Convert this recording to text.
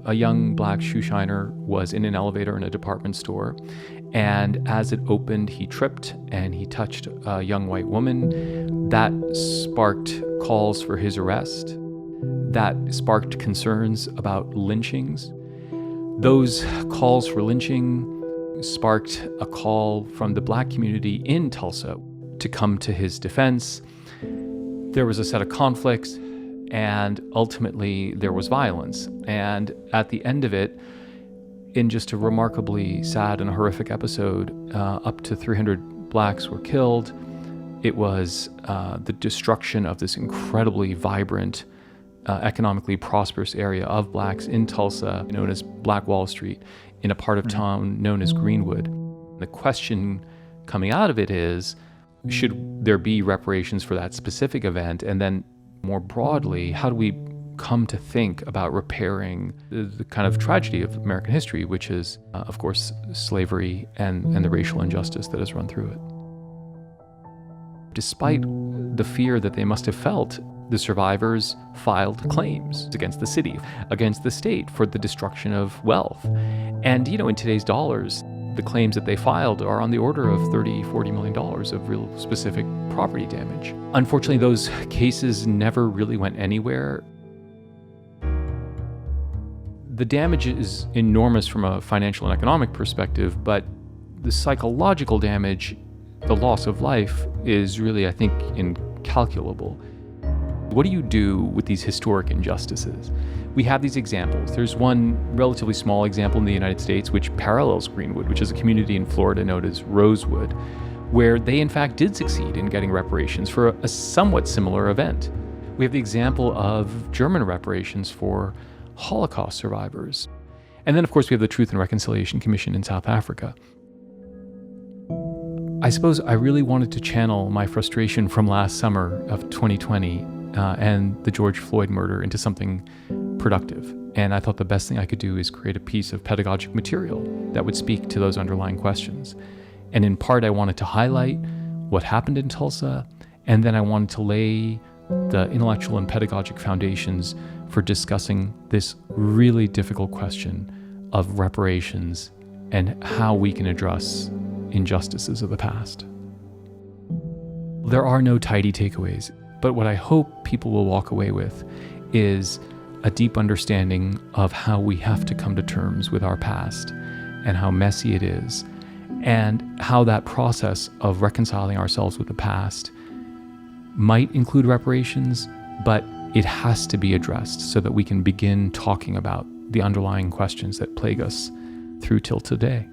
a young black shoe shiner was in an elevator in a department store, and as it opened, he tripped and he touched a young white woman. That sparked calls for his arrest. That sparked concerns about lynchings. Those calls for lynching sparked a call from the black community in Tulsa to come to his defense. There was a set of conflicts, and ultimately there was violence. And at the end of it, in just a remarkably sad and horrific episode, up to 300 blacks were killed. It was the destruction of this incredibly vibrant, economically prosperous area of blacks in Tulsa, known as Black Wall Street, in a part of town known as Greenwood. The question coming out of it is, should there be reparations for that specific event? And then more broadly, how do we come to think about repairing the kind of tragedy of American history, which is, of course, slavery and the racial injustice that has run through it? Despite the fear that they must have felt, the survivors filed claims against the city, against the state for the destruction of wealth. And, in today's dollars, the claims that they filed are on the order of $30-40 million of real specific property damage. Unfortunately, those cases never really went anywhere. The damage is enormous from a financial and economic perspective, but the psychological damage, the loss of life, is really, I think, incalculable. What do you do with these historic injustices? We have these examples. There's one relatively small example in the United States which parallels Greenwood, which is a community in Florida known as Rosewood, where they in fact did succeed in getting reparations for a somewhat similar event. We have the example of German reparations for Holocaust survivors. And then, of course, we have the Truth and Reconciliation Commission in South Africa. I suppose I really wanted to channel my frustration from last summer of 2020 and the George Floyd murder into something productive. And I thought the best thing I could do is create a piece of pedagogic material that would speak to those underlying questions. And in part, I wanted to highlight what happened in Tulsa, and then I wanted to lay the intellectual and pedagogic foundations for discussing this really difficult question of reparations and how we can address injustices of the past. There are no tidy takeaways, but what I hope people will walk away with is a deep understanding of how we have to come to terms with our past and how messy it is, and how that process of reconciling ourselves with the past might include reparations, but it has to be addressed so that we can begin talking about the underlying questions that plague us through till today.